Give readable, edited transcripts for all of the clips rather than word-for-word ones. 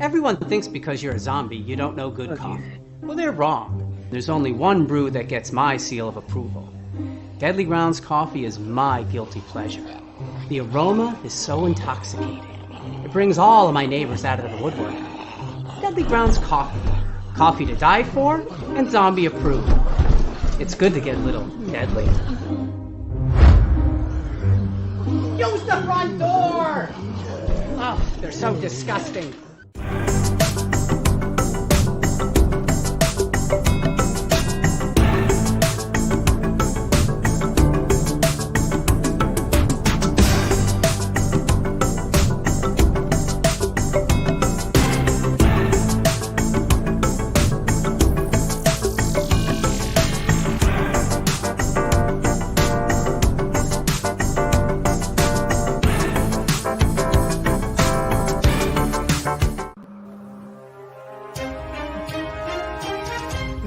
Everyone thinks because you're a zombie, you don't know good coffee. Well, they're wrong. There's only one brew that gets my seal of approval. Deadly Grounds coffee is my guilty pleasure. The aroma is so intoxicating. It brings all of my neighbors out of the woodwork. Deadly Grounds coffee. Coffee to die for and zombie approved. It's good to get a little deadly. Use the front door! Oh, they're so disgusting.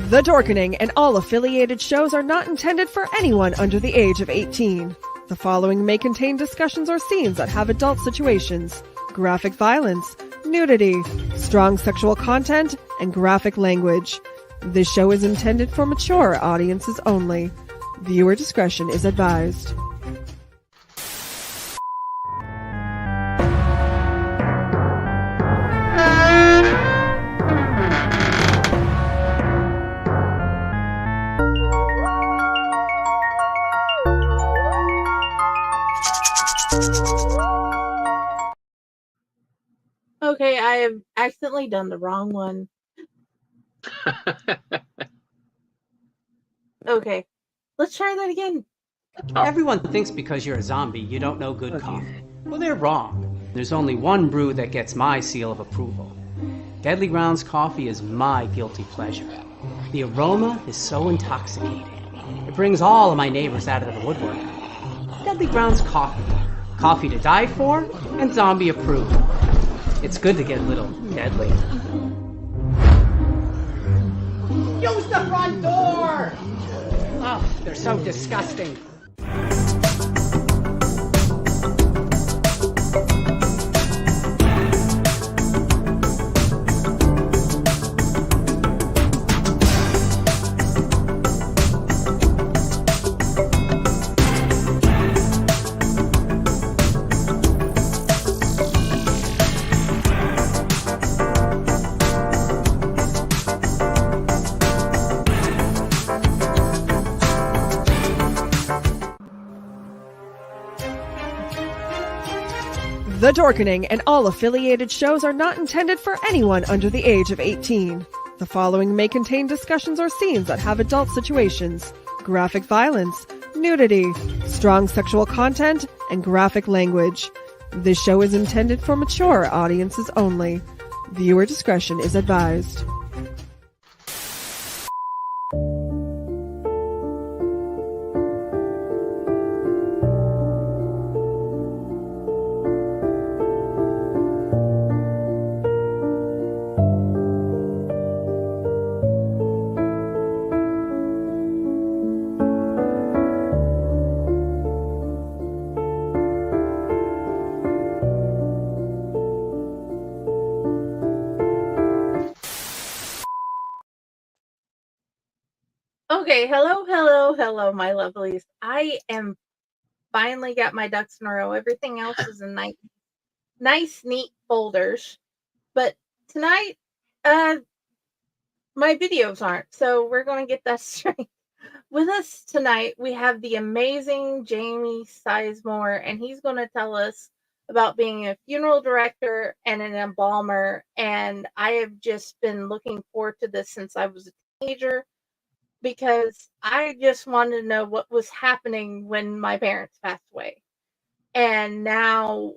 The Dorkening and all affiliated shows are not intended for anyone under the age of 18. The following may contain discussions or scenes that have adult situations, graphic violence, nudity, strong sexual content, and graphic language. This show is intended for mature audiences only. Viewer discretion is advised. Okay, I have accidentally done the wrong one. Okay, let's try that again. Everyone thinks because you're a zombie, you don't know good coffee. Well, they're wrong. There's only one brew that gets my seal of approval. Deadly Grounds coffee is my guilty pleasure. The aroma is so intoxicating. It brings all of my neighbors out of the woodwork. Deadly Grounds coffee. Coffee to die for and zombie approved. It's good to get a little deadly. Use the front door! Oh, they're so disgusting. The Dorkening and all affiliated shows are not intended for anyone under the age of 18. The following may contain discussions or scenes that have adult situations, graphic violence, nudity, strong sexual content, and graphic language. This show is intended for mature audiences only. Viewer discretion is advised. Okay, hello, my lovelies. I am finally got my ducks in a row. Everything else is in nice, neat folders. But tonight, my videos aren't, so we're going to get that straight. With us tonight, we have the amazing Jamie Sizemore, and he's going to tell us about being a funeral director and an embalmer. And I have just been looking forward to this since I was a teenager, because I just wanted to know what was happening when my parents passed away. And now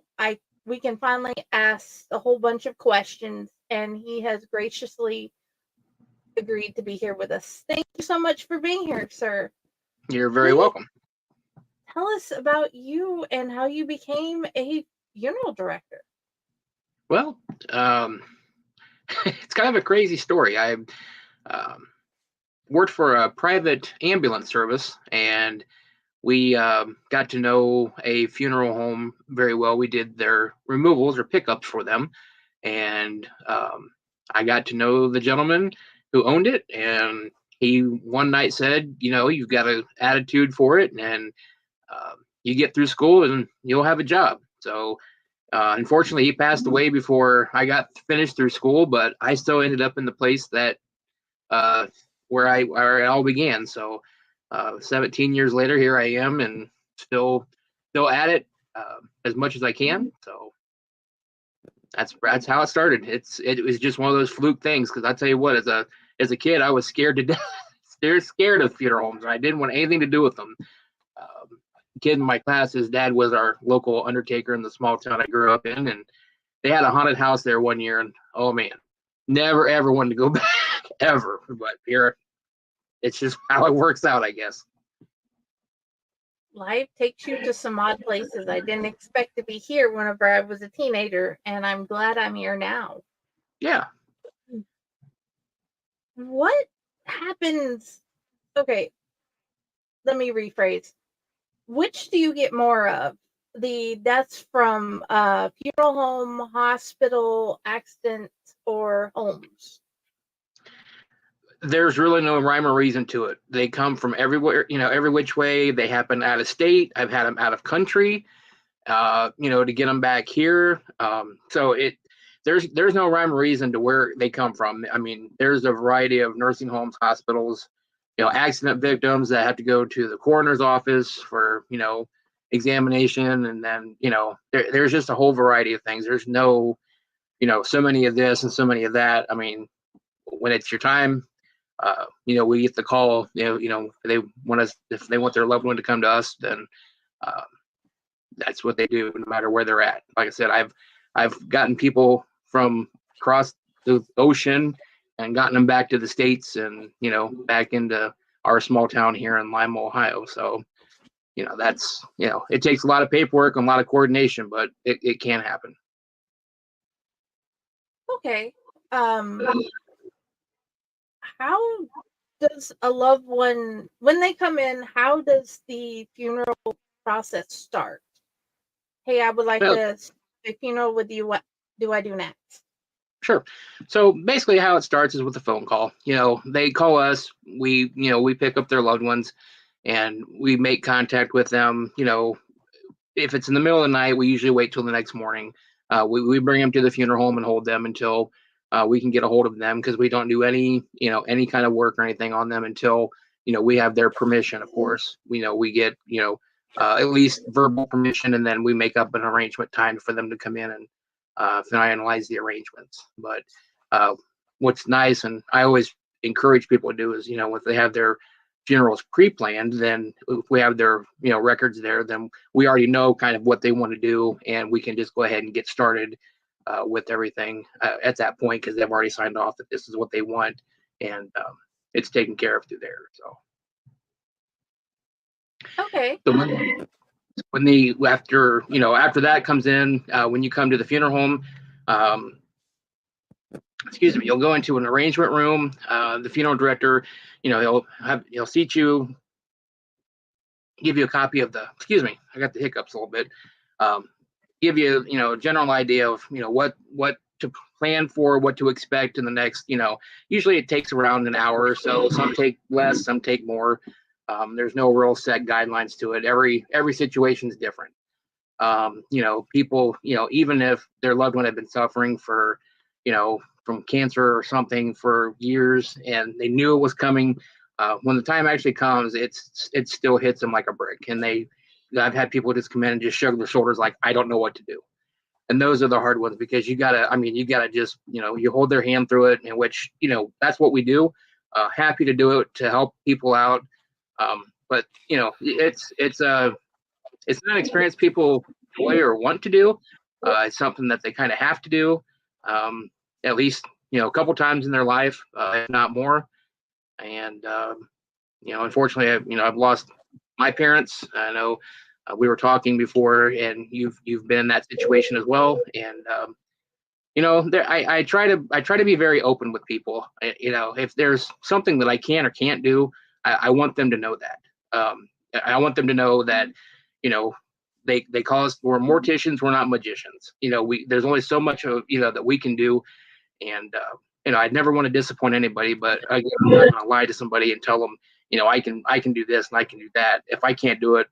we can finally ask a whole bunch of questions, and he has graciously agreed to be here with us. Thank you so much for being here, sir. You're very welcome. Tell us about you and how you became a funeral director. Well, it's kind of a crazy story. I worked for a private ambulance service, and we got to know a funeral home very well. We did their removals or pickups for them, and I got to know the gentleman who owned it, and he one night said, you've got an attitude for it, and you get through school and you'll have a job. So unfortunately, he passed away before I got finished through school, but I still ended up in the place that where it all began. So 17 years later, here I am, and still at it as much as I can. So that's how it started. It was just one of those fluke things, because I tell you what, as a kid, I was scared to death, scared of funeral homes. I didn't want anything to do with them. Kid in my class, his dad was our local undertaker in the small town I grew up in, and they had a haunted house there one year, and oh man, never ever wanted to go back ever. But here, it's just how it works out, I guess. Life takes you to some odd places. I didn't expect to be here whenever I was a teenager, and I'm glad I'm here now. Yeah. What happens? Okay, let me rephrase. Which do you get more of? The deaths from funeral home, hospital, accident, or homes? There's really no rhyme or reason to it. They come from everywhere, every which way. They happen out of state. I've had them out of country, to get them back here. So there's no rhyme or reason to where they come from. I mean, there's a variety of nursing homes, hospitals, accident victims that have to go to the coroner's office for, examination. And then, there's just a whole variety of things. There's no, so many of this and so many of that. I mean, when it's your time, we get the call, if they want their loved one to come to us, then that's what they do, no matter where they're at. Like I said, I've gotten people from across the ocean and gotten them back to the States, and, back into our small town here in Lima, Ohio. So, that's, it takes a lot of paperwork and a lot of coordination, but it can happen. Okay. How does a loved one, when they come in, how does the funeral process start? Hey, I would like to do a funeral with you. What do I do next? Sure. So basically how it starts is with a phone call. They call us, we pick up their loved ones, and we make contact with them. If it's in the middle of the night, we usually wait till the next morning. We bring them to the funeral home and hold them until we can get a hold of them, because we don't do any kind of work or anything on them until, we have their permission. Of course, we get, at least verbal permission, and then we make up an arrangement time for them to come in and finalize the arrangements. But what's nice, and I always encourage people to do, is, if they have their funerals pre-planned, then if we have their records there, then we already know kind of what they want to do, and we can just go ahead and get started with everything at that point, because they've already signed off that this is what they want, and it's taken care of through there. So okay. So when after that comes in, when you come to the funeral home, you'll go into an arrangement room. The funeral director, he'll seat you, give you a copy of I got the hiccups a little bit. Give you, a general idea of, what to plan for, what to expect in the next, usually it takes around an hour or so. Some take less, some take more. There's no real set guidelines to it. Every situation is different. People, even if their loved one had been suffering for, from cancer or something for years, and they knew it was coming, when the time actually comes, it still hits them like a brick. And I've had people just come in and just shrug their shoulders like, I don't know what to do. And those are the hard ones, because you gotta just, you hold their hand through it, in which, that's what we do. Happy to do it to help people out. But it's not an experience people enjoy or want to do. It's something that they kind of have to do, at least, a couple times in their life, if not more. And, unfortunately, I've lost my parents. I know we were talking before, and you've been in that situation as well. And, I try to be very open with people. If there's something that I can or can't do, I want them to know that. I want them to know that, they call us, we're morticians, we're not magicians. There's only so much of that we can do, and I'd never want to disappoint anybody, but I'm not going to lie to somebody and tell them, I can do this and I can do that. If I can't do it,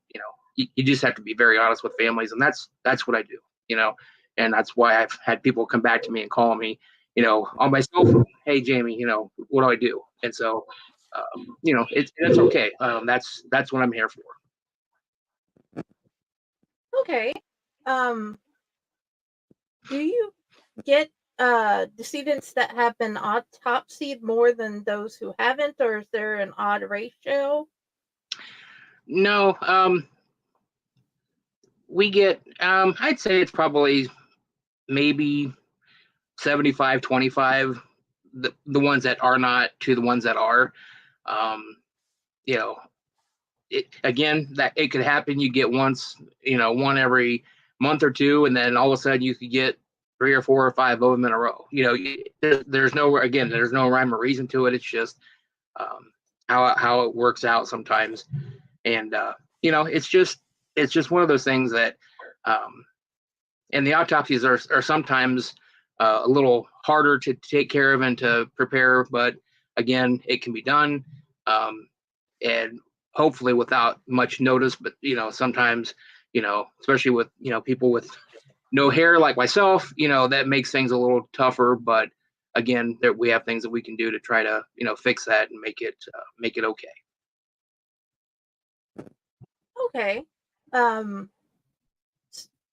you just have to be very honest with families, and that's what I do, and that's why I've had people come back to me and call me, on my cell phone, hey Jamie, what do I do? And so, it's okay. That's what I'm here for. Okay. Do you get decedents that have been autopsied more than those who haven't, or is there an odd ratio? No, we get, I'd say it's probably maybe 75-25, the ones that are not to the ones that are. Again, that it could happen. You get once, one every month or two, and then all of a sudden you could get 3 or 4 or 5 of them in a row. There's no rhyme or reason to it. It's just how it works out sometimes, and it's just one of those things that, and the autopsies are sometimes a little harder to take care of and to prepare, but again, it can be done, and hopefully without much notice. But sometimes, especially with people with no hair like myself, that makes things a little tougher. But again, we have things that we can do to try to fix that and make it okay. Okay.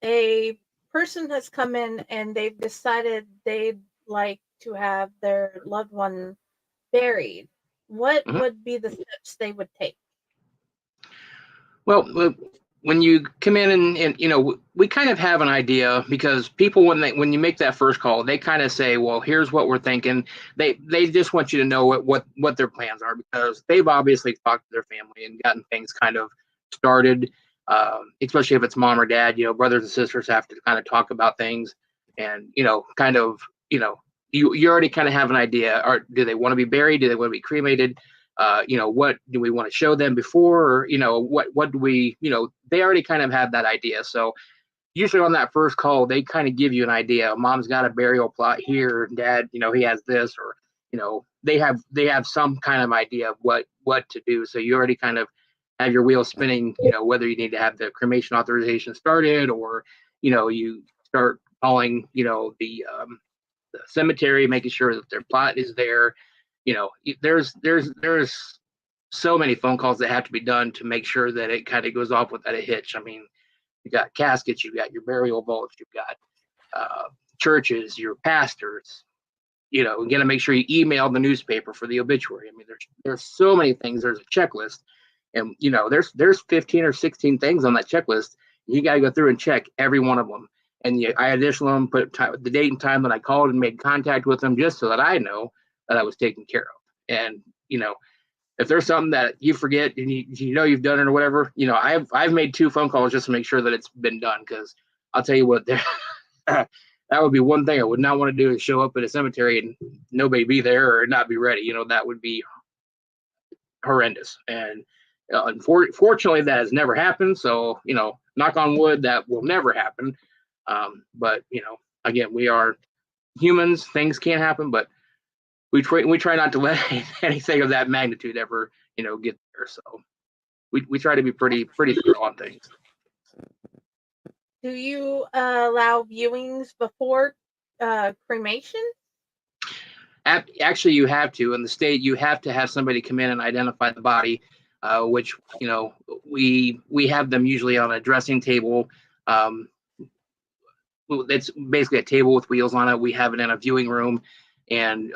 A person has come in and they've decided they'd like to have their loved one buried. What would be the steps they would take? Well, when you come in and we kind of have an idea, because people, when you make that first call, they kind of say, well, here's what we're thinking. They just want you to know what their plans are, because they've obviously talked to their family and gotten things kind of started, especially if it's mom or dad. Brothers and sisters have to kind of talk about things, and kind of you already kind of have an idea. Or do they want to be buried? Do they want to be cremated? What do we want to show them before? Or, what do we, they already kind of have that idea. So usually on that first call, they kind of give you an idea. Mom's got a burial plot here. Dad, he has this, or, they have some kind of idea of what to do. So you already kind of have your wheels spinning, whether you need to have the cremation authorization started, or, you start calling, the cemetery, making sure that their plot is there. There's so many phone calls that have to be done to make sure that it kind of goes off without a hitch. I mean, you got caskets, you got your burial vaults, you've got churches, your pastors. You got to make sure you email the newspaper for the obituary. I mean, there's so many things. There's a checklist, and there's 15 or 16 things on that checklist. You got to go through and check every one of them. And I additionally put the date and time that I called and made contact with them, just so that I know that I was taken care of. And if there's something that you forget and you've done it or whatever, I've made 2 phone calls just to make sure that it's been done, because I'll tell you what, that would be one thing I would not want to do, is show up at a cemetery and nobody be there or not be ready. That would be horrendous. And unfortunately, that has never happened. So knock on wood, that will never happen. But again, we are humans; things can happen, but we try not to let anything of that magnitude ever get there. So we try to be pretty thorough on things. Do you allow viewings before cremation? Actually, you have to. In the state, you have to have somebody come in and identify the body, which we have them usually on a dressing table. It's basically a table with wheels on it. We have it in a viewing room, and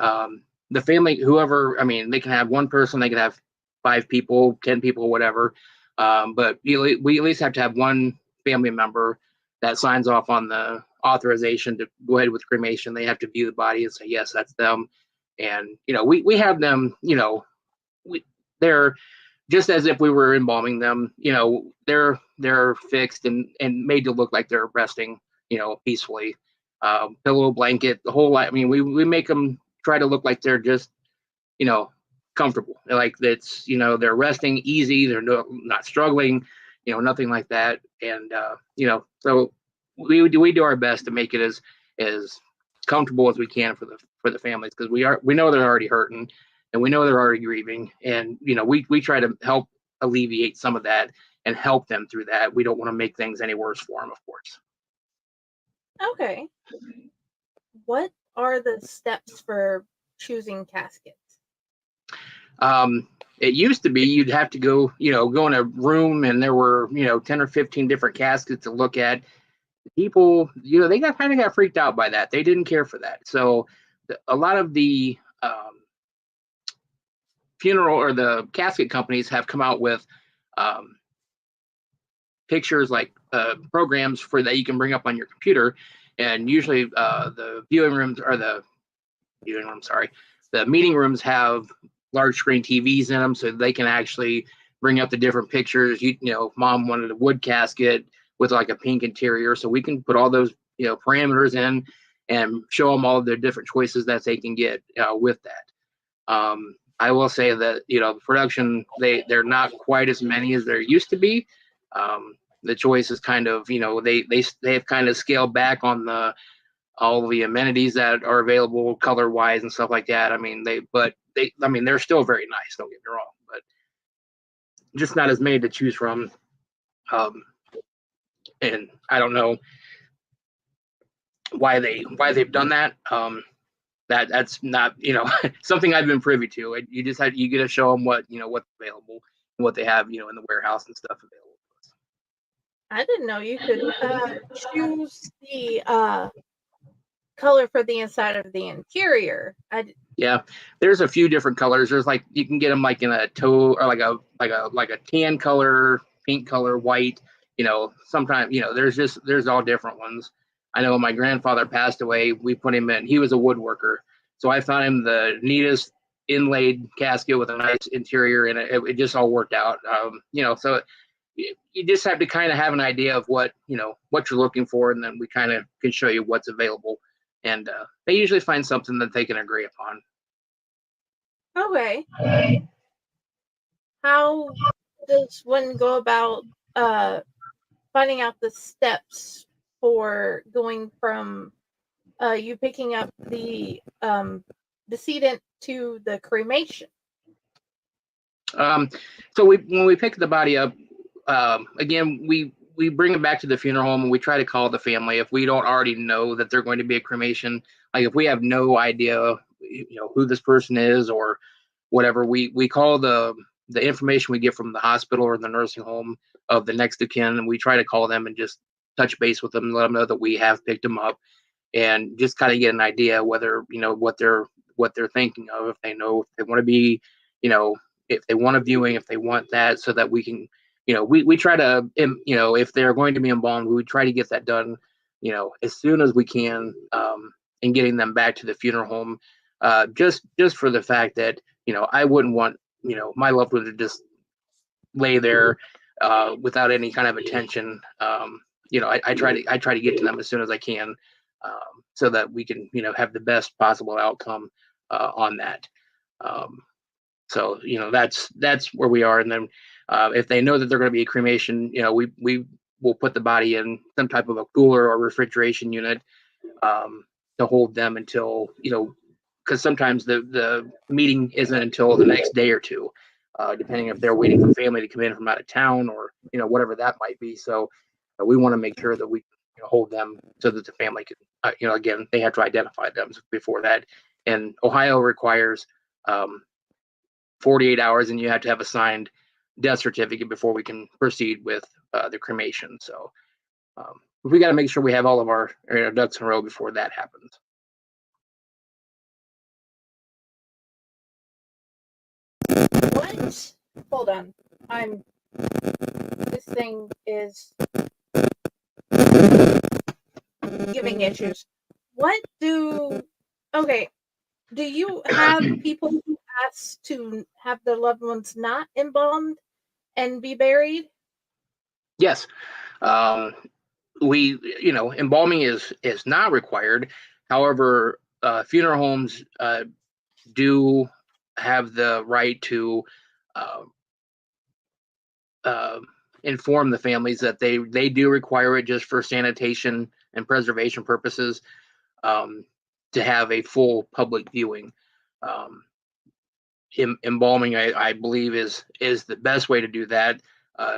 the family, whoever, I mean, they can have one person, they can have 5 people, 10 people, whatever. But we at least have to have one family member that signs off on the authorization to go ahead with cremation. They have to view the body and say, yes, that's them. And, we have them, they're just as if we were embalming them, they're fixed and made to look like they're resting, peacefully. Pillow, blanket, the whole lot. I mean, we make them try to look like they're just, comfortable. Like that's, they're resting easy. They're not struggling. nothing like that. And so we do our best to make it as comfortable as we can for the families, because we know they're already hurting, and we know they're already grieving, and we try to help alleviate some of that and help them through that. We don't want to make things any worse for them, of course. Okay. What are the steps for choosing caskets? It used to be you'd have to go in a room, and there were 10 or 15 different caskets to look at. People, they kind of got freaked out by that. They didn't care for that. So a lot of the funeral or the casket companies have come out with pictures, like programs for that you can bring up on your computer, and usually the meeting rooms have large screen TVs in them, so they can actually bring up the different pictures. If mom wanted a wood casket with like a pink interior, so we can put all those parameters in and show them all the different choices that they can get with that. I will say that the production, they're not quite as many as there used to be. The choice is kind of they've kind of scaled back on all the amenities that are available color wise and stuff like that. I mean they're still very nice, don't get me wrong, but just not as many to choose from. And I don't know why they've done that. That's not something I've been privy to. You get to show them what's available and what they have in the warehouse and stuff available. I didn't know you could choose the color for the inside of the interior. Yeah, there's a few different colors. There's like you can get them like in a taupe or like a tan color, pink color, white. Sometimes there's all different ones. I know when my grandfather passed away, we put him in. He was a woodworker, so I found him the neatest inlaid casket with a nice interior, and it just all worked out. So you just have to kind of have an idea of what you're looking for, and then we kind of can show you what's available, and they usually find something that they can agree upon. Okay. How does one go about finding out the steps for going from you picking up the decedent to the cremation? So when we pick the body up, again, we bring it back to the funeral home, and we try to call the family if we don't already know that they're going to be a cremation. Like if we have no idea, who this person is or whatever, we call the information we get from the hospital or the nursing home of the next of kin, and we try to call them and just touch base with them and let them know that we have picked them up, and just kind of get an idea whether what they're thinking of, if they know if they want to be, if they want a viewing, if they want that, so that we can, we try to, if they're going to be embalmed, we try to get that done, as soon as we can, and getting them back to the funeral home, just for the fact that, I wouldn't want, my loved one to just lay there without any kind of attention. I try to get to them as soon as I can, so that we can, have the best possible outcome on that. So that's where we are. And then if they know that they're going to be a cremation, we will put the body in some type of a cooler or refrigeration unit to hold them until, because sometimes the meeting isn't until the next day or two, depending if they're waiting for family to come in from out of town or whatever that might be. So we want to make sure that we hold them so that the family can, again, they have to identify them before that. And Ohio requires 48 hours, and you have to have a signed death certificate before we can proceed with the cremation. So we got to make sure we have all of our ducks in a row before that happens. What? Hold on. This thing is giving issues. Okay, do you have people who ask to have their loved ones not embalmed and be buried? Yes. Embalming is not required. However, funeral homes do have the right to inform the families that they do require it just for sanitation and preservation purposes, to have a full public viewing. Embalming, I believe, is the best way to do that.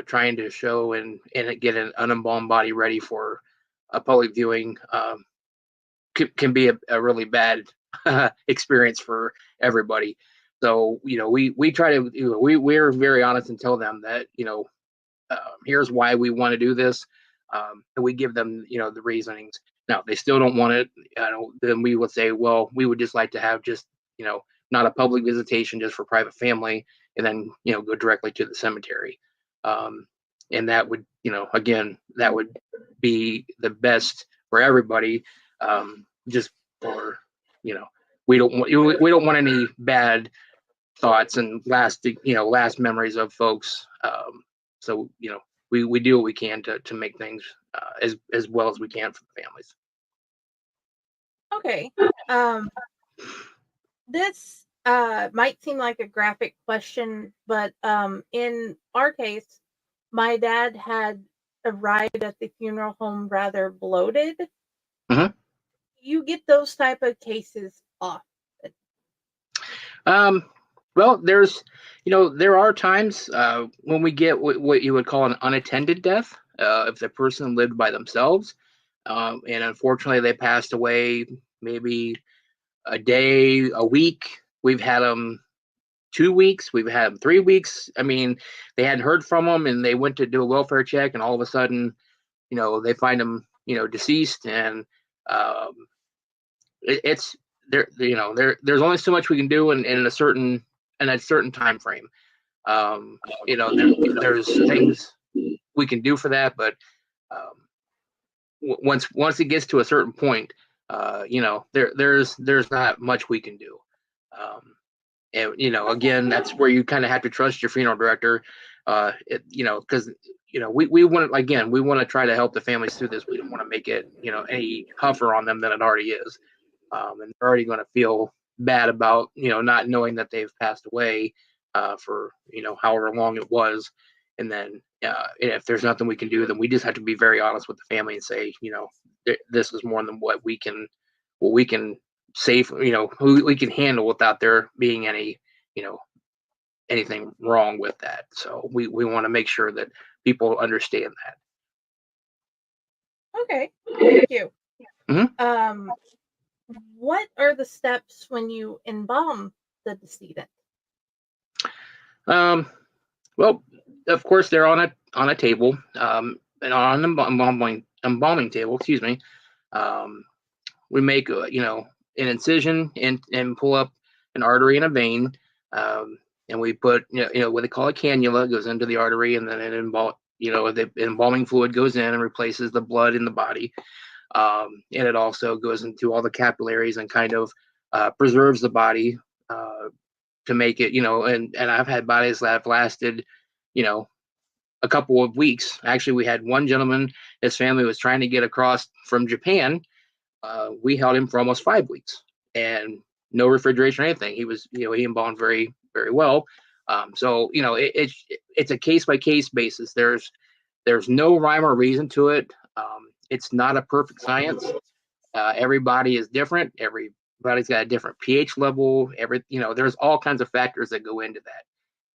Trying to show and get an unembalmed body ready for a public viewing can be a really bad experience for everybody. So, we try to, we're very honest and tell them that, here's why we want to do this. And we give them, the reasonings. Now, if they still don't want it, then we would say, well, we would just like to have just, not a public visitation just for private family, and then, go directly to the cemetery. And that would, again, that would be the best for everybody. Just for, we don't want any bad thoughts and last memories of folks. So, we do what we can to make things as well as we can for the families. Okay. This might seem like a graphic question, but in our case, my dad had arrived at the funeral home rather bloated. Mm-hmm. You get those type of cases often. Well, there are times when we get what you would call an unattended death, if the person lived by themselves, and unfortunately they passed away maybe a day, a week. We've had them 2 weeks. We've had them 3 weeks. I mean, they hadn't heard from them, and they went to do a welfare check, and all of a sudden, they find them, deceased, and it's there. There's only so much we can do in a certain time frame. There's things we can do for that, but once it gets to a certain point, there's not much we can do. And again, that's where you kind of have to trust your funeral director. Because we want to try to help the families through this. We don't want to make it any tougher on them than it already is. And they're already going to feel bad about not knowing that they've passed away for however long it was. And then if there's nothing we can do, then we just have to be very honest with the family and say, this is more than what we can save, who we can handle without there being any anything wrong with that. So we want to make sure that people understand that. Okay, thank you. Mm-hmm. What are the steps when you embalm the decedent? Well, of course, they're on a table, and on an embalming table, excuse me. We make an incision and pull up an artery and a vein, and we put what they call a cannula goes into the artery, and then the embalming fluid goes in and replaces the blood in the body. And it also goes into all the capillaries and kind of preserves the body to make it, and I've had bodies that have lasted, a couple of weeks. Actually, we had one gentleman, his family was trying to get across from Japan. We held him for almost 5 weeks and no refrigeration or anything. He was, he embalmed very, very well. So, it's a case by case basis. There's no rhyme or reason to it. It's not a perfect science. Everybody is different. Everybody's got a different pH level. There's all kinds of factors that go into that.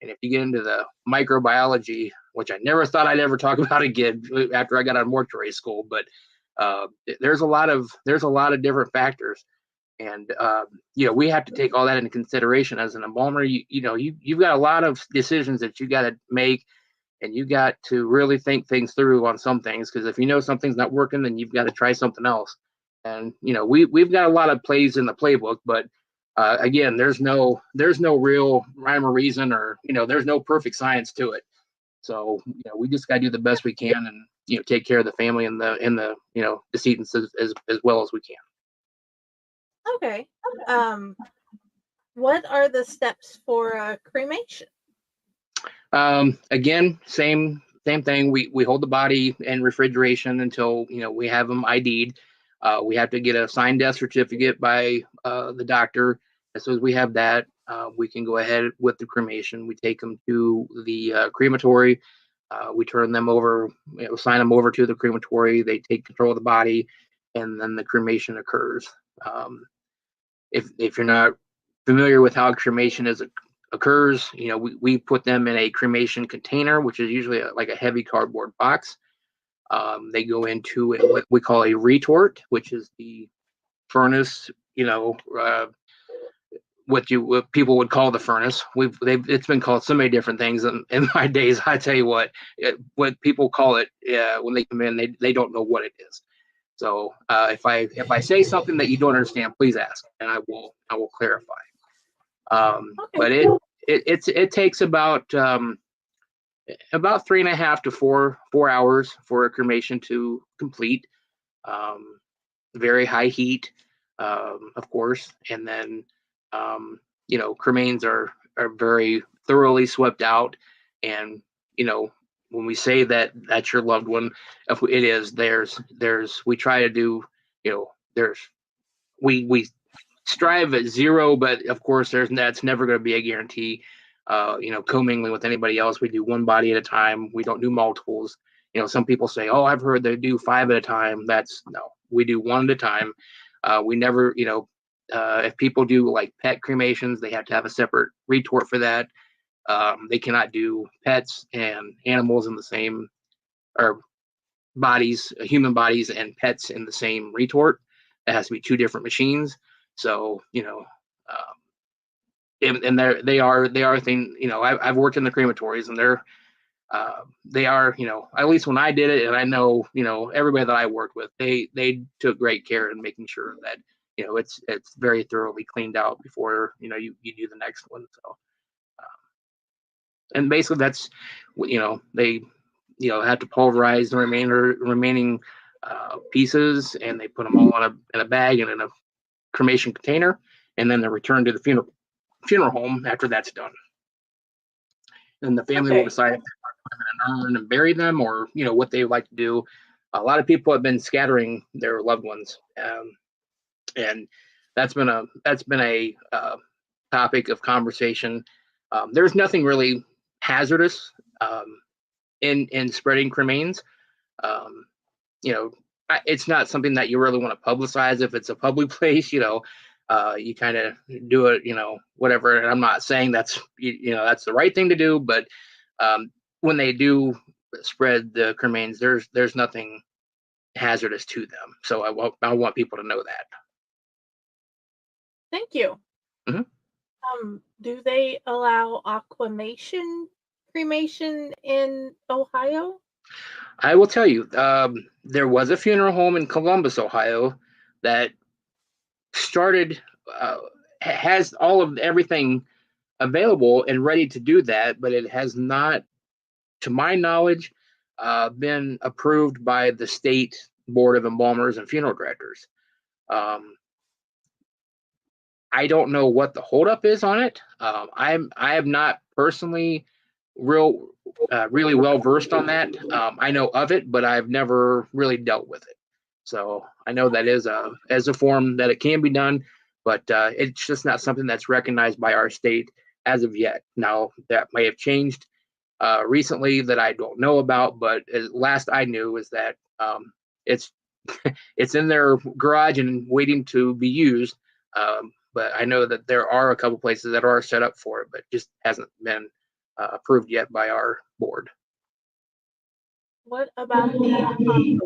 And if you get into the microbiology, which I never thought I'd ever talk about again after I got out of mortuary school, but there's a lot of different factors, and we have to take all that into consideration as an embalmer. You've got a lot of decisions that you got to make, and you got to really think things through on some things, because if something's not working, then you've got to try something else. And we've got a lot of plays in the playbook, but again, there's no real rhyme or reason, or there's no perfect science to it. So we just got to do the best we can, and take care of the family and the decedents as well as we can. Okay. What are the steps for cremation? Again, same thing. We hold the body in refrigeration until we have them ID'd. We have to get a signed death certificate by the doctor. As soon as we have that, we can go ahead with the cremation. We take them to the crematory. We turn them over, sign them over to the crematory. They take control of the body, and then the cremation occurs. If you're not familiar with how cremation occurs, we put them in a cremation container, which is usually like a heavy cardboard box. They go into what we call a retort, which is the furnace, what people would call the furnace. It's been called so many different things in my days. I tell you what people call it when they come in, they don't know what it is. So if I say something that you don't understand, please ask, and I will clarify. But it takes about 3.5 to 4 hours for a cremation to complete. Very high heat, of course, and then cremains are very thoroughly swept out, and when we say that that's your loved one, if it is, we try to do, we strive at 0, but of course that's never going to be a guarantee. Commingling with anybody else, we do one body at a time. We don't do multiples. Some people say, oh, I've heard they do 5 at a time. No, we do 1 at a time. We never, if people do like pet cremations, they have to have a separate retort for that. They cannot do pets and animals in the same, or bodies, human bodies and pets in the same retort. It has to be 2 different machines. So, and they are things, I've worked in the crematories, and they are, at least when I did it, and I know, everybody that I worked with, they took great care in making sure that, it's very thoroughly cleaned out before, you do the next one. So, and basically that's, they, have to pulverize the remaining pieces, and they put them all in a bag and in a cremation container, and then they're returned to the funeral home after that's done. And the family will decide if they want to put them in an urn and bury them, or what they would like to do. A lot of people have been scattering their loved ones, and that's been a topic of conversation. There's nothing really hazardous in spreading cremains. It's not something that you really want to publicize. If it's a public place, you kind of do it, whatever. And I'm not saying that's that's the right thing to do, but when they do spread the cremains, there's nothing hazardous to them. So I want people to know that. Thank you. Mm-hmm. Do they allow aquamation cremation in Ohio? I will tell you, there was a funeral home in Columbus, Ohio, that started, has all of everything available and ready to do that, but it has not, to my knowledge, been approved by the state board of embalmers and funeral directors. I don't know what the holdup is on it. I have not personally really well versed on that. I know of it, but I've never really dealt with it. So I know that is as a form that it can be done, but it's just not something that's recognized by our state as of yet. Now that may have changed recently that I don't know about, but last I knew is that it's it's in their garage and waiting to be used. But I know that there are a couple places that are set up for it, but just hasn't been approved yet by our board. What about the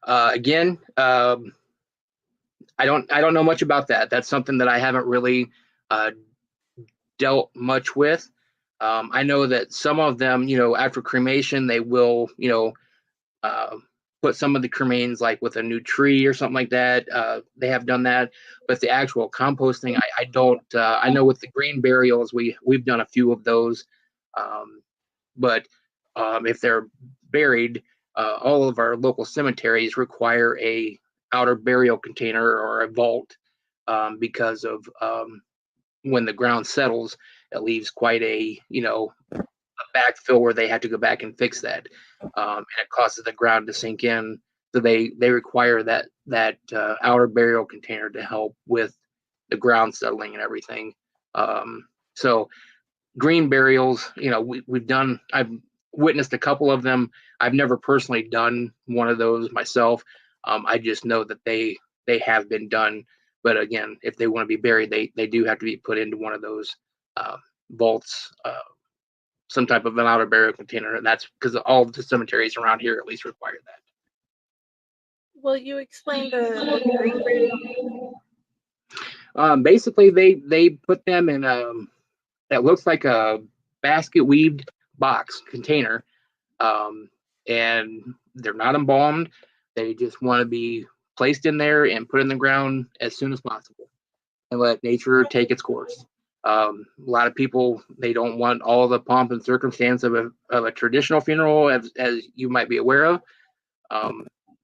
again, I don't know much about that. That's something that I haven't really dealt much with. I know that some of them, after cremation, they will, put some of the cremains like with a new tree or something like that. They have done that, but the actual composting, I don't. I know with the green burials, we've done a few of those, but if they're buried, all of our local cemeteries require a outer burial container or a vault because of when the ground settles, it leaves quite a backfill where they have to go back and fix that, and it causes the ground to sink in. So they require that outer burial container to help with the ground settling and everything. So green burials, I've witnessed a couple of them. I've never personally done one of those myself. I just know that they have been done. But again, if they want to be buried, they do have to be put into one of those vaults, some type of an outer burial container, and that's because all of the cemeteries around here at least require that. Will you explain the green burial? Basically, they put them in that looks like a basket weaved box container, and they're not embalmed. They just want to be placed in there and put in the ground as soon as possible and let nature take its course. A lot of people, they don't want all the pomp and circumstance of a traditional funeral, as you might be aware of.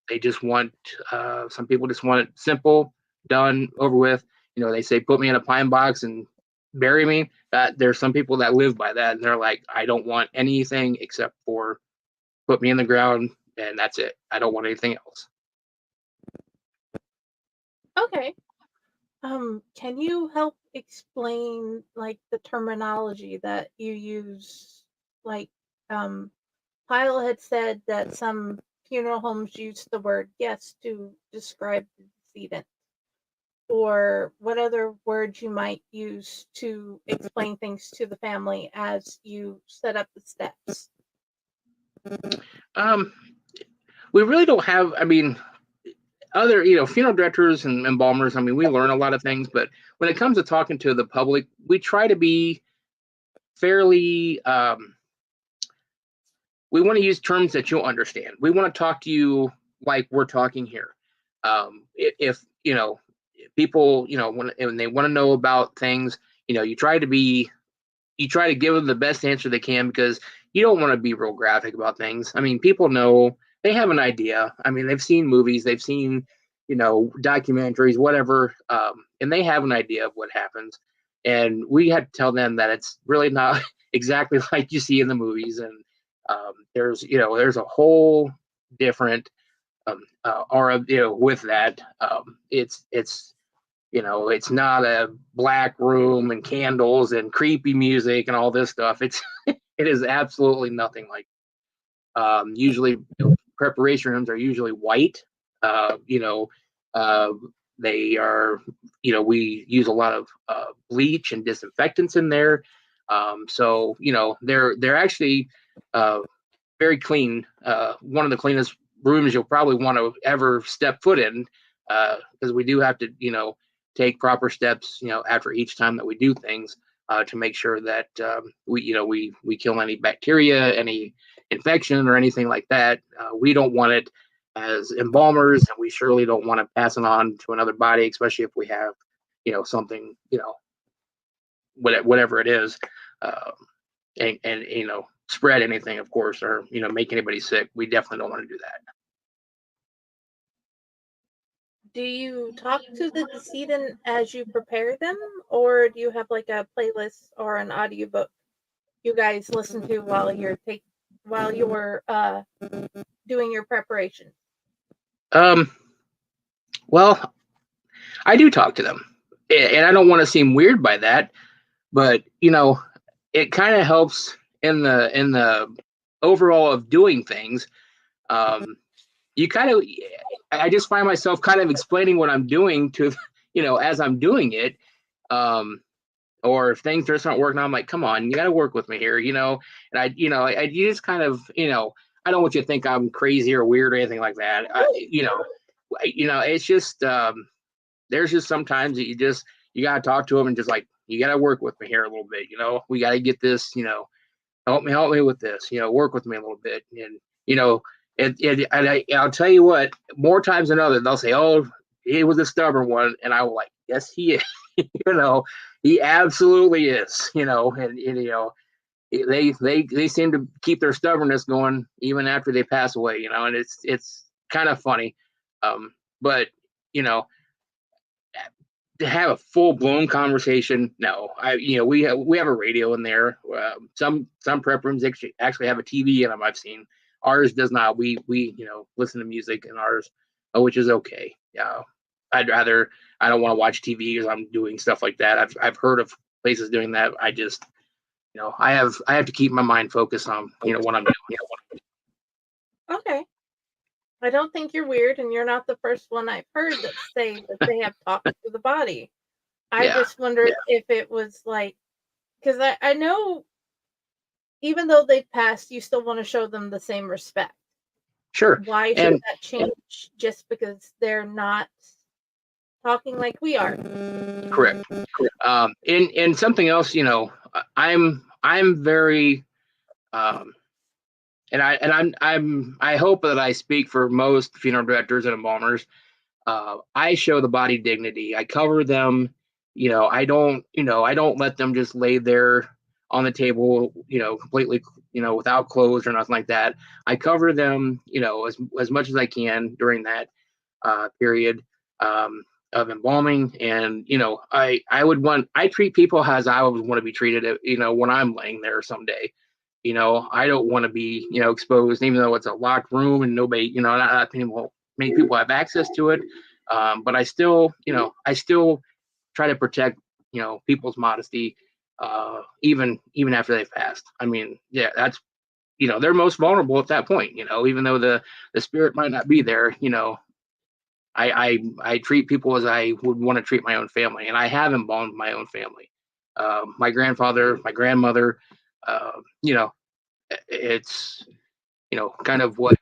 They just want, some people just want it simple, done, over with. They say, put me in a pine box and bury me. There's some people that live by that, and they're like, I don't want anything except for put me in the ground, and that's it. I don't want anything else. Okay. Can you help explain like the terminology that you use? Like, Kyle had said that some funeral homes use the word guest to describe the decedent. Or what other words you might use to explain things to the family as you set up the steps? We really don't have, other, funeral directors and embalmers, we learn a lot of things, but when it comes to talking to the public, we try to be fairly, we want to use terms that you'll understand. We want to talk to you like we're talking here. If people, when they want to know about things, you try to give them the best answer they can, because you don't want to be real graphic about things. People know, they have an idea. They've seen movies, they've seen, documentaries, whatever, and they have an idea of what happens. And we had to tell them that it's really not exactly like you see in the movies. And there's a whole different aura, with that. It's not a black room and candles and creepy music and all this stuff. It is absolutely nothing like. Usually, preparation rooms are usually white. They are, we use a lot of bleach and disinfectants in there. So they're actually very clean. One of the cleanest rooms you'll probably want to ever step foot in, because we do have to, take proper steps, after each time that we do things, to make sure that we kill any bacteria, any infection, or anything like that. We don't want it as embalmers, and we surely don't want to pass it on to another body, especially if we have, something, whatever it is, and spread anything, of course, or make anybody sick. We definitely don't want to do that. Do you talk to the decedent as you prepare them, or do you have like a playlist or an audiobook you guys listen to while you're doing your preparation? Well, I do talk to them, and I don't want to seem weird by that, but it kind of helps in the overall of doing things. I just find myself kind of explaining what I'm doing to, as I'm doing it. Or if things just aren't working, I'm like, come on, you got to work with me here, and I just kind of, I don't want you to think I'm crazy or weird or anything like that. It's just, there's just sometimes that you got to talk to them and just like, you got to work with me here a little bit. We got to get this, help me with this, work with me a little bit. And, I'll tell you what, more times than others, they'll say, oh, he was a stubborn one. And I was like, yes, he is. He absolutely is, and they seem to keep their stubbornness going even after they pass away, and it's kind of funny. But to have a full-blown conversation, no. We have a radio in there. Some prep rooms actually have a TV in them. I've seen. Ours does not. We listen to music in ours, which is okay. I don't want to watch TV because I'm doing stuff like that. I've heard of places doing that. I have to keep my mind focused on, what I'm doing. Okay. I don't think you're weird, and you're not the first one I've heard that say that they have talked to the body. I Yeah. just wondered if it was like, because I know even though they've passed, you still want to show them the same respect. Sure. Why should And that change just because they're not talking like we are? correct. And something else, I'm very, and I hope that I speak for most funeral directors and embalmers. I show the body dignity. I cover them. I don't let them just lay there on the table, completely, without clothes or nothing like that. I cover them, as much as I can during that period of embalming. And, I treat people as I would want to be treated, when I'm laying there someday. I don't want to be, exposed, even though it's a locked room and nobody, not many people have access to it. But I still try to protect, people's modesty, even after they've passed. I mean, yeah, that's, they're most vulnerable at that point, even though the spirit might not be there, I treat people as I would want to treat my own family, and I have embalmed my own family. My grandfather, my grandmother, it's, kind of what,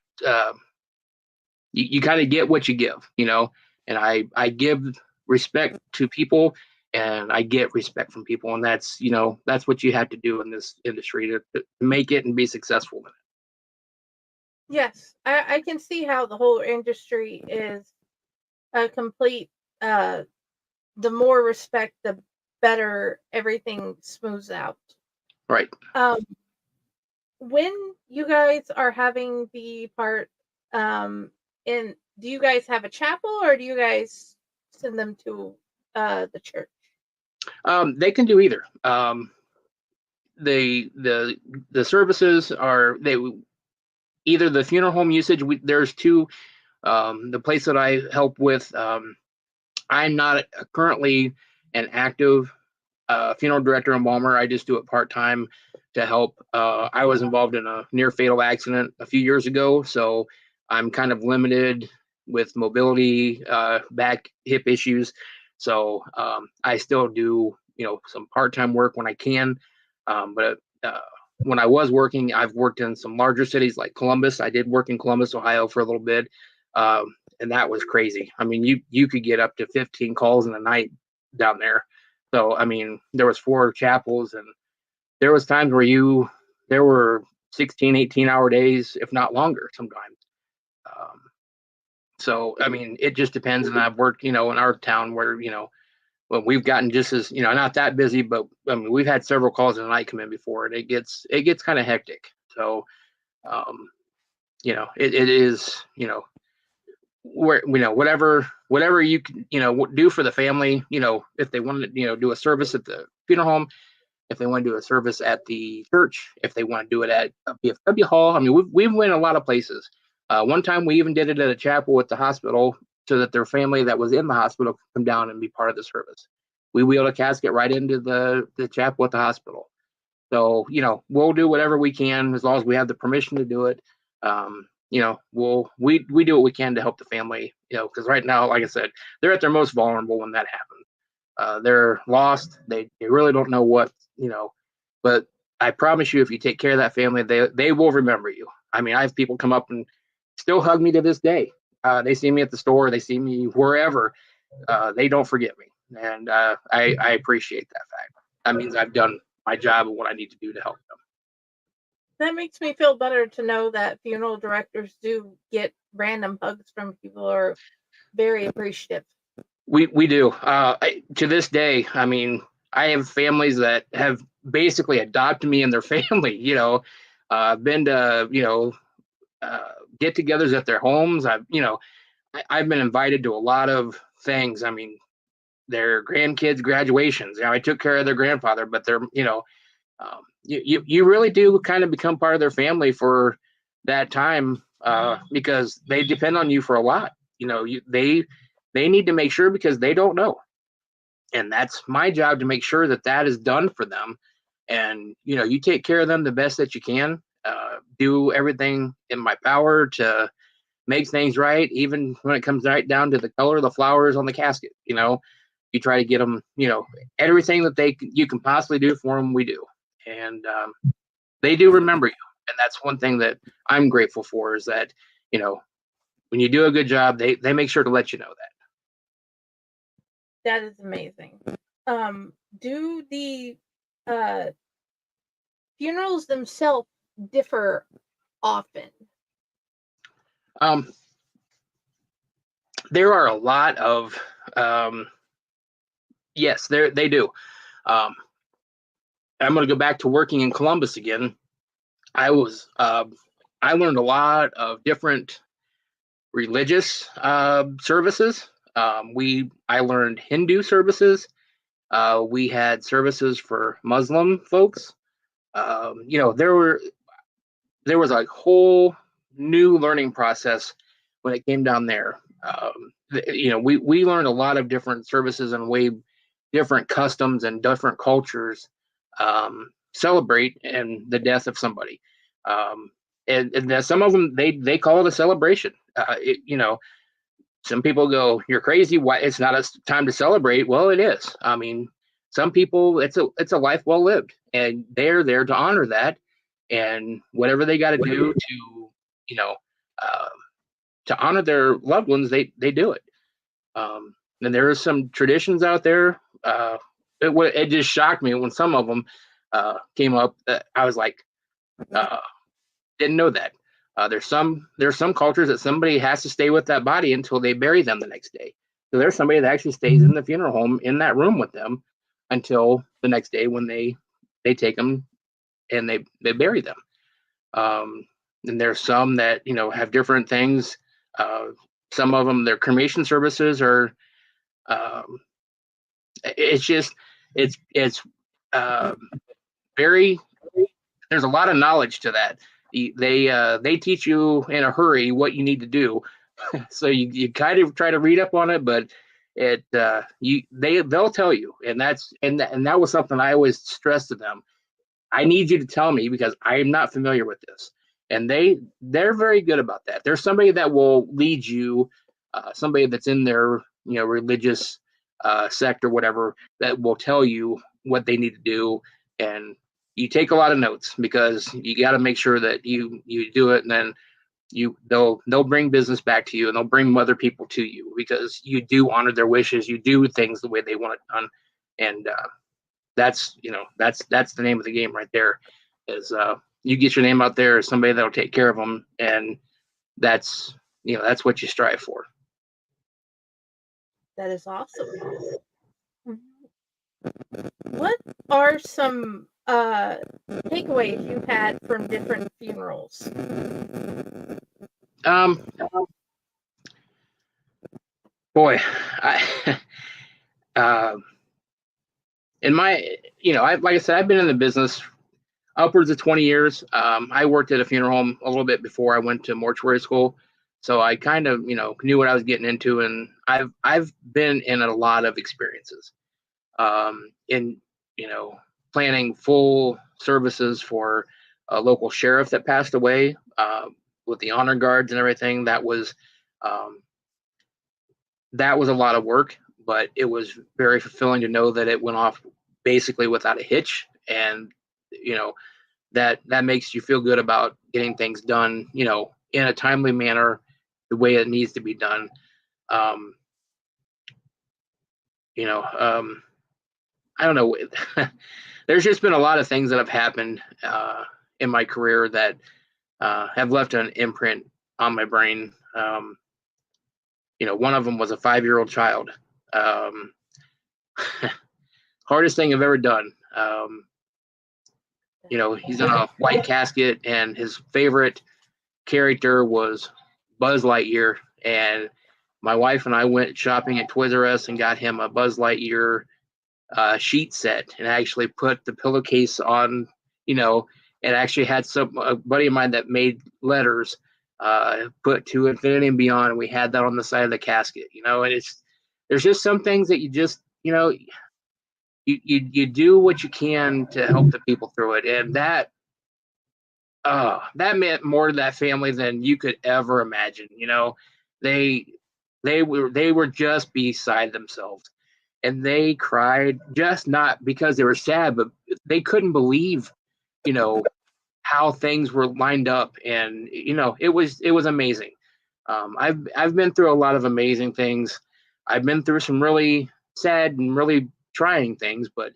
you kind of get what you give, and I give respect to people, and I get respect from people, and that's what you have to do in this industry to make it and be successful in it. Yes, I can see how the whole industry is a complete, the more respect, the better everything smooths out. Right. When you guys are having the part, in, do you guys have a chapel or do you guys send them to the church? They can do either. The services are either the funeral home usage. There's two. The place that I help with, I'm not currently an active funeral director embalmer. I just do it part time to help. I was involved in a near fatal accident a few years ago, so I'm kind of limited with mobility, back, hip issues. So I still do, some part time work when I can. But when I was working, I've worked in some larger cities like Columbus. I did work in Columbus, Ohio for a little bit. And that was crazy. I mean, you could get up to 15 calls in a night down there. So, I mean, there was 4 chapels, and there was times where there were 16, 18-hour days, if not longer sometimes. So, I mean, it just depends. And I've worked, in our town where, well, we've gotten just as, not that busy, but I mean, we've had several calls in the night come in before, and it gets kind of hectic. So, it is, where, whatever you can, do for the family, if they want to, do a service at the funeral home, if they want to do a service at the church, if they want to do it at a BFW hall. I mean, we've went a lot of places. One time we even did it at a chapel at the hospital so that their family that was in the hospital could come down and be part of the service. We wheeled a casket right into the chapel at the hospital. So, we'll do whatever we can as long as we have the permission to do it. We do what we can to help the family, because right now, like I said, they're at their most vulnerable when that happens. They're lost. They really don't know what, but I promise you, if you take care of that family, they will remember you. I mean, I have people come up and still hug me to this day. They see me at the store, they see me wherever. They don't forget me. And I appreciate that fact. That means I've done my job and what I need to do to help them. That makes me feel better to know that funeral directors do get random hugs from people, are very appreciative. We do. To this day, I mean, I have families that have basically adopted me in their family. I've been to get-togethers at their homes. I've been invited to a lot of things. I mean, their grandkids' graduations. I took care of their grandfather, but they're you really do kind of become part of their family for that time, because they depend on you for a lot. They need to make sure, because they don't know. And that's my job to make sure that is done for them. and you take care of them the best that you can. Do everything in my power to make things right, even when it comes right down to the color of the flowers on the casket. You try to get them, everything that you can possibly do for them, we do, and they do remember you. And that's one thing that I'm grateful for, is that when you do a good job, they make sure to let you know that. That is amazing. Do the funerals themselves differ often? There are a lot of yes, they do. I'm going to go back to working in Columbus again. I learned a lot of different religious services. I learned Hindu services. We had services for Muslim folks. There was a whole new learning process when it came down there. We learned a lot of different services and way different customs and different cultures celebrate and the death of somebody. And some of them they call it a celebration. Some people go, "You're crazy. Why? It's not a time to celebrate." Well, it is. I mean, some people, it's a life well lived, and they're there to honor that, and whatever they got to do to honor their loved ones, they do it. And there are some traditions out there. It just shocked me when some of them came up. I was like, didn't know that. There's some cultures that somebody has to stay with that body until they bury them the next day. So there's somebody that actually stays in the funeral home in that room with them until the next day when they take them and they bury them. And there's some that have different things. Some of them, their cremation services are. It's very. There's a lot of knowledge to that. They teach you in a hurry what you need to do, so you kind of try to read up on it, but they'll tell you, and that was something I always stressed to them. I need you to tell me because I am not familiar with this, and they're very good about that. There's somebody that will lead you, somebody that's in their religious sect or whatever, that will tell you what they need to do, and you take a lot of notes because you got to make sure that you do it, and then they'll bring business back to you, and they'll bring other people to you because you do honor their wishes. You do things the way they want it done, and that's the name of the game right there. Is you get your name out there as somebody that'll take care of them, and that's what you strive for. That is awesome. What are some takeaways you've had from different funerals? Boy, in my, like I said, I've been in the business upwards of 20 years. I worked at a funeral home a little bit before I went to mortuary school, so I kind of, knew what I was getting into, and I've been in a lot of experiences, in, planning full services for a local sheriff that passed away, with the honor guards and everything. That was a lot of work, but it was very fulfilling to know that it went off basically without a hitch, and that makes you feel good about getting things done, in a timely manner, the way it needs to be done. I don't know. There's just been a lot of things that have happened in my career that have left an imprint on my brain. One of them was a 5-year-old child. Hardest thing I've ever done. He's in a white casket, and his favorite character was Buzz Lightyear. And my wife and I went shopping at Toys R Us and got him a Buzz Lightyear sheet set, and actually put the pillowcase on, and actually had a buddy of mine that made letters, put to infinity and beyond, and we had that on the side of the casket, and there's just some things that you just, you do what you can to help the people through it, and that meant more to that family than you could ever imagine. They they were just beside themselves, and they cried, just not because they were sad, but they couldn't believe, you know, how things were lined up, and it was amazing. I've been through a lot of amazing things. I've been through some really sad and really trying things, but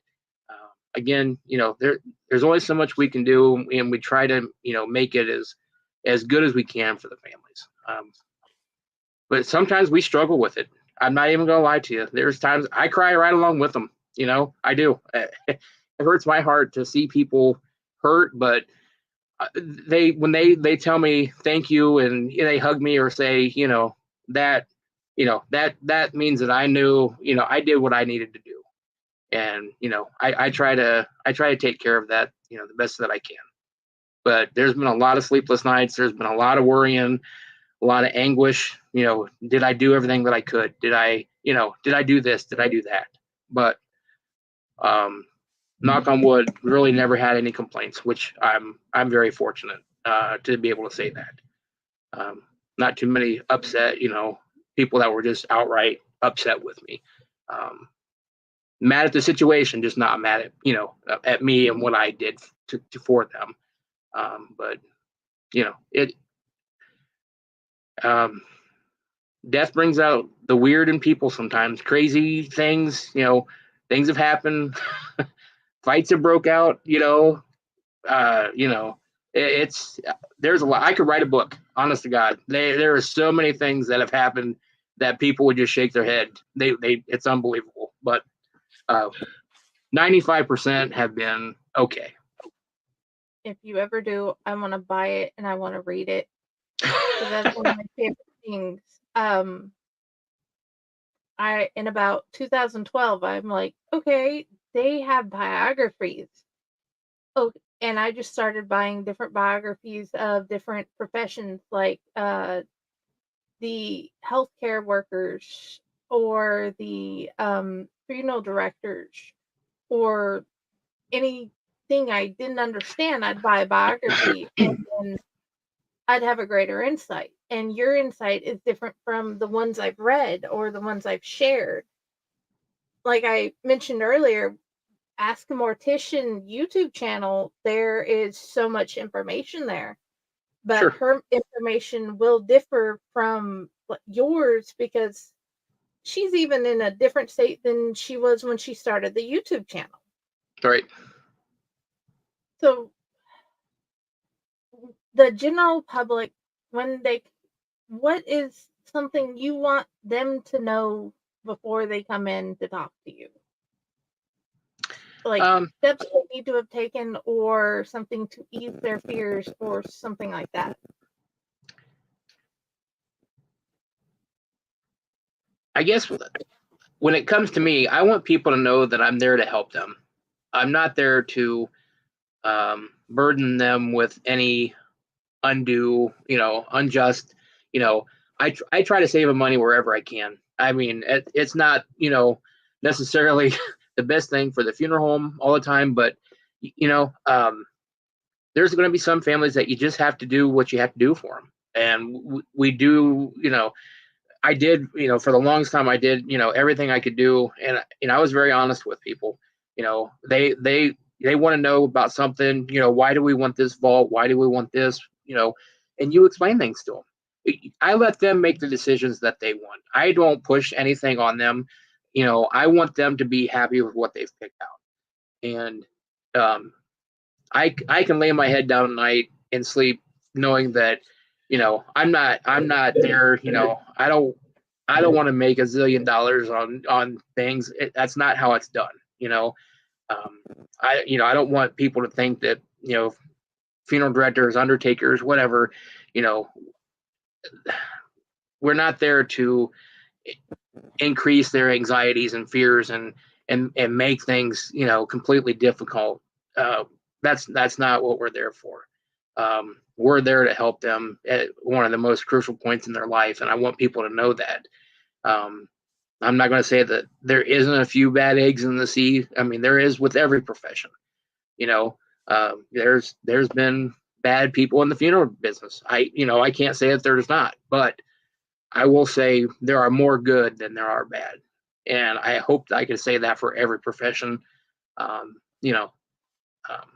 again, there's only so much we can do, and we try to make it as good as we can for the families. But sometimes we struggle with it. I'm not even gonna lie to you. There's times I cry right along with them. I do. It hurts my heart to see people hurt, but when they tell me thank you, and they hug me or say that that means that I knew I did what I needed to do, and I try to take care of that the best that I can. But there's been a lot of sleepless nights. There's been a lot of worrying, a lot of anguish. Did I do everything that I could? Did I do this? Did I do that? But knock on wood, really never had any complaints, which I'm very fortunate to be able to say that. Not too many upset, people that were just outright upset with me. Mad at the situation, just not mad at me and what I did for them. But it death brings out the weird in people sometimes. Crazy things, things have happened. Fights have broke out. It's there's a lot. I could write a book, honest to God. There are so many things that have happened that people would just shake their head. It's unbelievable. But 95% have been okay. If you ever do, I want to buy it and I want to read it. So that's one of my favorite things. In about 2012, I'm like, okay, they have biographies. Oh, and I just started buying different biographies of different professions, like the healthcare workers or the funeral directors, or anything I didn't understand. I'd buy a biography and then I'd have a greater insight. And your insight is different from the ones I've read or the ones I've shared. Like I mentioned earlier, Ask a Mortician YouTube channel, there is so much information there. But Sure. her information will differ from yours because she's even in a different state than she was when she started the YouTube channel. Right. So the general public, what is something you want them to know before they come in to talk to you? Like steps they need to have taken, or something to ease their fears, or something like that. I guess when it comes to me, I want people to know that I'm there to help them. I'm not there to burden them with any undue, unjust, I try to save them money wherever I can. I mean, it's not, necessarily the best thing for the funeral home all the time, but, there's going to be some families that you just have to do what you have to do for them. And we do, I did, for the longest time, I did, everything I could do. And, I was very honest with people. They want to know about something, why do we want this vault? Why do we want this? And you explain things to them. I let them make the decisions that they want. I don't push anything on them. I want them to be happy with what they've picked out. And I can lay my head down at night and sleep knowing that, I'm not there, I don't want to make $1 zillion on things. That's not how it's done. I don't want people to think that, funeral directors, undertakers, whatever, we're not there to increase their anxieties and fears and make things, completely difficult. That's not what we're there for. We're there to help them at one of the most crucial points in their life. And I want people to know that. I'm not going to say that there isn't a few bad eggs in the sea. I mean, there is with every profession. You know, there's been bad people in the funeral business. I can't say that there's not, but I will say there are more good than there are bad, and I hope that I can say that for every profession. Um, you know, um,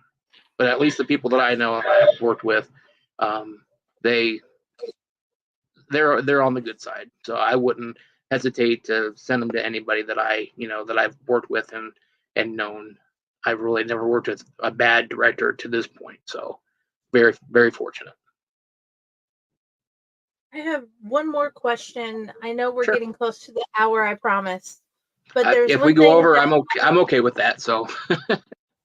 but at least the people that I know I've worked with, um, they they're on the good side. So I wouldn't hesitate to send them to anybody that that I've worked with and known. I've really never worked with a bad director to this point. So very, very fortunate. I have one more question. I know we're Sure. getting close to the hour, I promise. But there's If we one go thing over, that I'm okay with that. So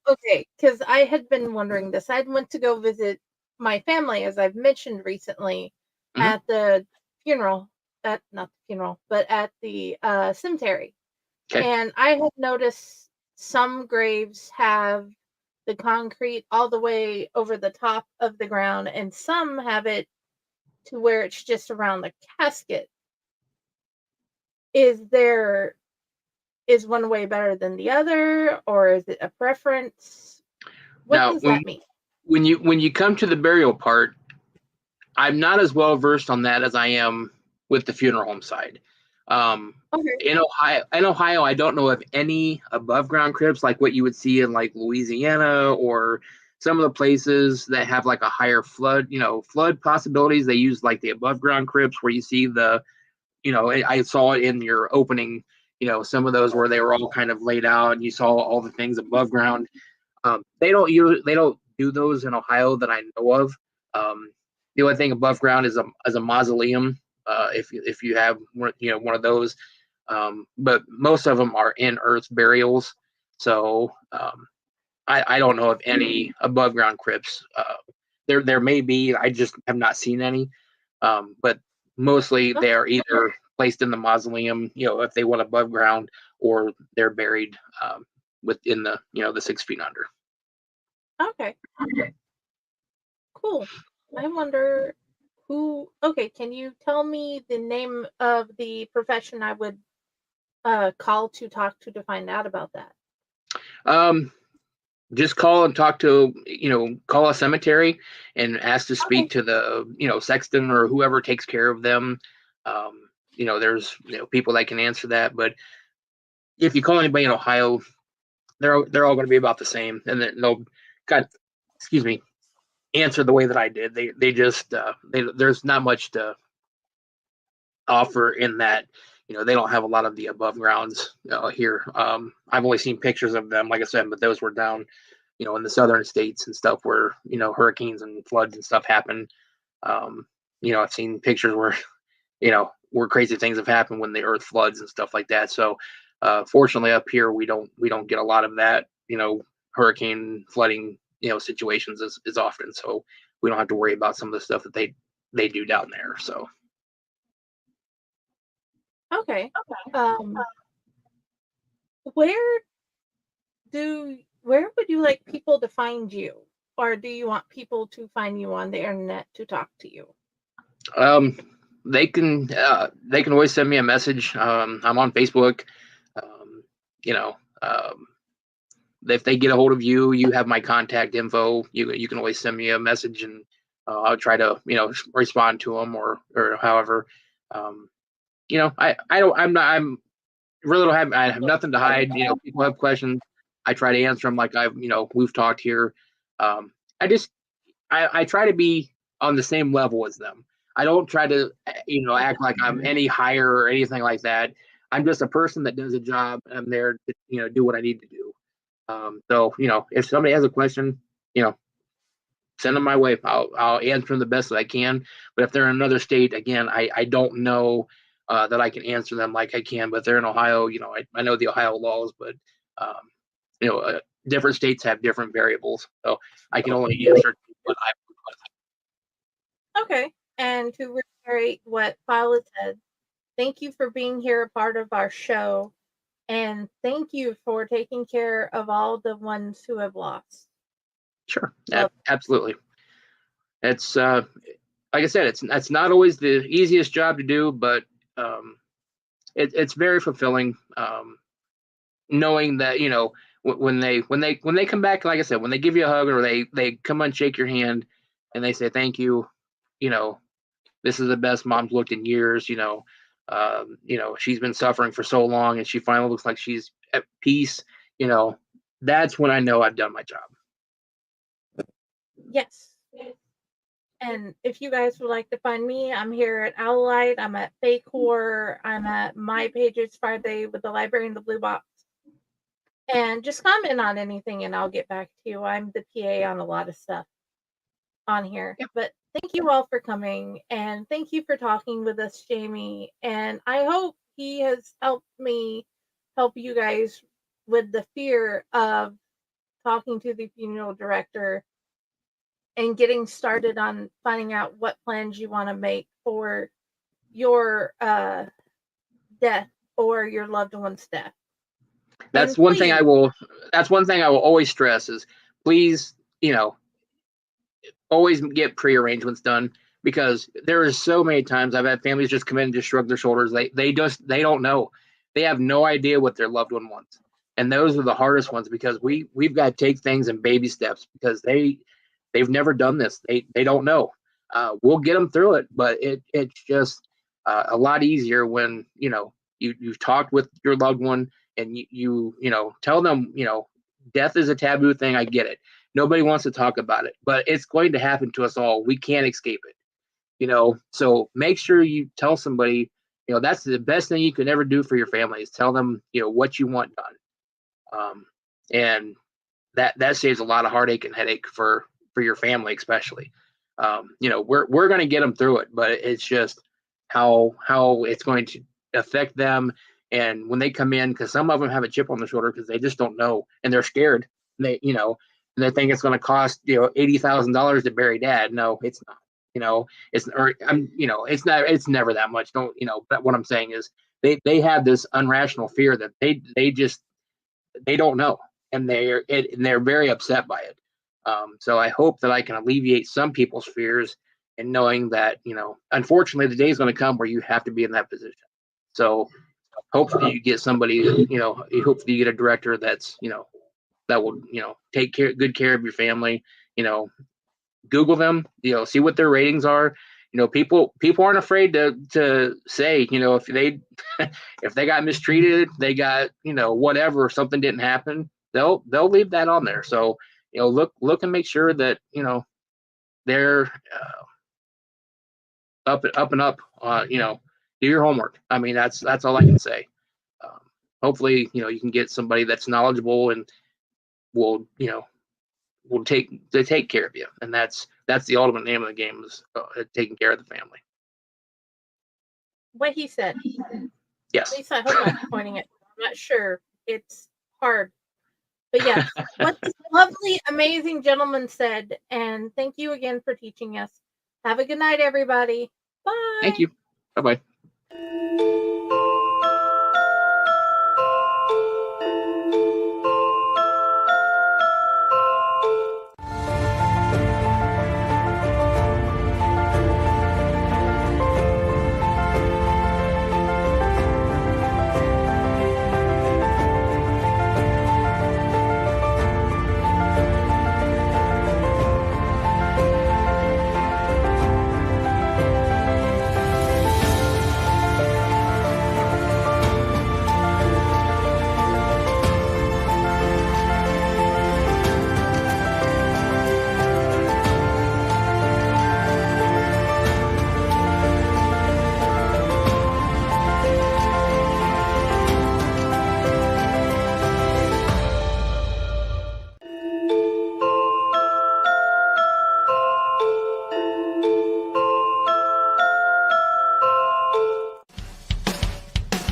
okay, because I had been wondering this. I went to go visit my family, as I've mentioned recently, Mhm. at the funeral, at not the funeral, but at the cemetery. Okay. And I had noticed some graves have the concrete all the way over the top of the ground, and some have it to where it's just around the casket. Is there is one way better than the other, or is it a preference? What Now does that mean? when you come to the burial part, I'm not as well versed on that as I am with the funeral home side. Um, Okay. in Ohio, I don't know of any above ground crypts like what you would see in like Louisiana or some of the places that have like a higher flood possibilities. They use like the above ground crypts where you see I saw it in your opening, some of those where they were all kind of laid out and you saw all the things above ground. They don't do those in Ohio that I know of. Um, the only thing above ground is a mausoleum. If you have one of those, but most of them are in earth burials. So I don't know of any above ground crypts. There may be. I just have not seen any. But mostly they are either placed in the mausoleum, if they want above ground, or they're buried within the 6 feet under. Okay. Cool. I wonder who. Okay, can you tell me the name of the profession I would call to talk to find out about that? Um, just call and talk to, call a cemetery and ask to speak Okay. to the, sexton or whoever takes care of them. There's, people that can answer that. But if you call anybody in Ohio, they're all going to be about the same, and they'll kind of, excuse me, answer the way that I did. They just there's not much to offer in that. They don't have a lot of the above grounds here. I've only seen pictures of them, like I said, but those were down, in the southern states and stuff where hurricanes and floods and stuff happen. Um, I've seen pictures where crazy things have happened when the earth floods and stuff like that. So fortunately, up here we don't get a lot of that. Hurricane flooding situations is often, so we don't have to worry about some of the stuff that they do down there. So Okay. Um, where where would you like people to find you? Or do you want people to find you on the internet to talk to you? um, they can always send me a message. I'm on Facebook. Um, you know, um, if they get a hold of you, you have my contact info. You can always send me a message, and I'll try to respond to them or however. Um, I'm really don't have I have nothing to hide. People have questions. I try to answer them like we've talked here. Um, I just I try to be on the same level as them. I don't try to act like I'm any higher or anything like that. I'm just a person that does a job. And I'm there to do what I need to do. So if somebody has a question, you know, send them my way. I'll answer them the best that I can. But if they're in another state, again, I don't know that I can answer them like I can. But they're in Ohio, I know the Ohio laws, but um, different states have different variables, so I can only answer what I. Okay. And to reiterate what Violet said, thank you for being here, a part of our show. And thank you for taking care of all the ones who have lost. Sure, Love. absolutely. It's like I said, it's not always the easiest job to do, but um, it's very fulfilling, knowing that, you know, when they come back, like I said, when they give you a hug or they come and shake your hand and they say thank you, you know, this is the best mom's looked in years. You know, she's been suffering for so long and she finally looks like she's at peace. You know, that's when I know I've done my job. Yes. And if you guys would like to find me, I'm here at Owlite. I'm at Fake Horror. I'm at My Pages Friday with the Library in the Blue Box. And just comment on anything and I'll get back to you. I'm the PA on a lot of stuff on here. Yep. But thank you all for coming. And thank you for talking with us, Jamie. And I hope he has helped me help you guys with the fear of talking to the funeral director and getting started on finding out what plans you want to make for your death or your loved one's death. That's one thing I will always stress is please, you know, always get pre-arrangements done, because there is so many times I've had families just come in and just shrug their shoulders. They don't know. They have no idea what their loved one wants. And those are the hardest ones, because we've got to take things in baby steps, because they've never done this. They don't know. We'll get them through it, but it's just a lot easier when, you know, you've talked with your loved one and you tell them, you know, death is a taboo thing. I get it. Nobody wants to talk about it, but it's going to happen to us all. We can't escape it, you know. So make sure you tell somebody, you know, that's the best thing you can ever do for your family is tell them, you know, what you want done. And that saves a lot of heartache and headache for your family, especially. You know, we're going to get them through it, but it's just how it's going to affect them. And when they come in, because some of them have a chip on their shoulder because they just don't know and they're scared. They think it's going to cost, you know, $80,000 to bury dad. No, it's not. You know, it's never that much. Don't, you know, but what I'm saying is they have this irrational fear that they don't know, and they're very upset by it. So I hope that I can alleviate some people's fears and knowing that, you know, unfortunately the day is going to come where you have to be in that position. So hopefully you get somebody, you know, hopefully you get a director that's, you know, that will, you know, take good care of your family. You know, Google them, you know, see what their ratings are. You know, people aren't afraid to say, you know, if they got mistreated, they got, you know, whatever, something didn't happen, they'll leave that on there. So, you know, look and make sure that, you know, they're up and up. You know, do your homework. I mean, that's all I can say. Hopefully, you know, you can get somebody that's knowledgeable and will take care of you, and that's the ultimate name of the game is taking care of the family. What he said. Yes. At least I hope I'm pointing it. I'm not sure. It's hard. But yes, what this lovely, amazing gentleman said, and thank you again for teaching us. Have a good night, everybody. Bye. Thank you. Bye-bye.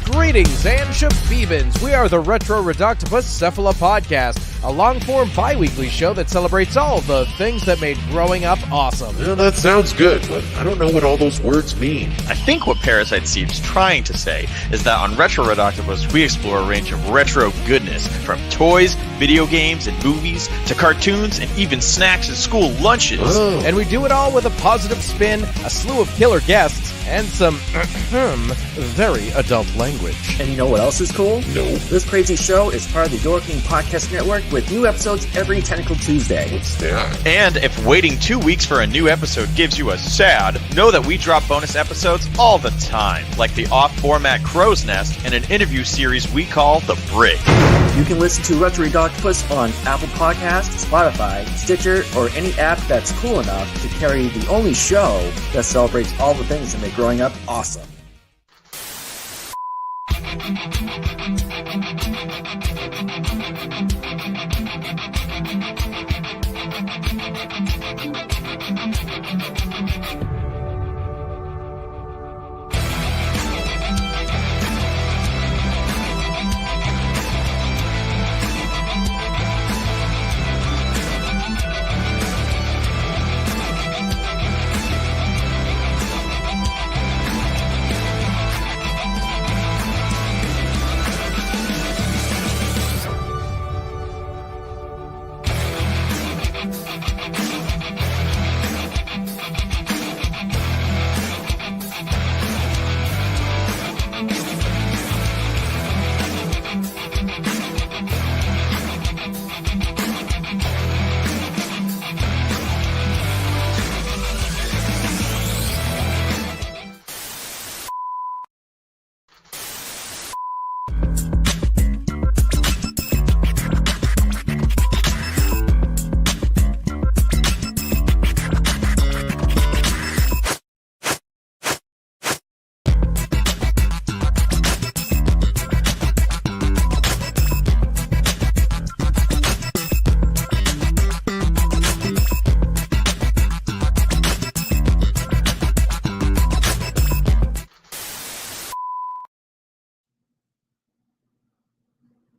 Greetings and shabibans. We are the Retro Reductibus Cephala Podcast, a long-form bi-weekly show that celebrates all the things that made growing up awesome. Yeah, that sounds good, but I don't know what all those words mean. I think what Parasite seems trying to say is that on Retro Reductibus, we explore a range of retro goodness, from toys, video games, and movies, to cartoons, and even snacks and school lunches. And we do it all with a positive spin, a slew of killer guests, and some very adult language. And you know what else is cool? No. This crazy show is part of the Door King Podcast Network with new episodes every Tentacle Tuesday. What's that? And if waiting 2 weeks for a new episode gives you a sad, know that we drop bonus episodes all the time, like the off-format Crow's Nest and an interview series we call The Brig. You can listen to Retro Redoctopus on Apple Podcasts, Spotify, Stitcher, or any app that's cool enough to carry the only show that celebrates all the things that make growing up awesome.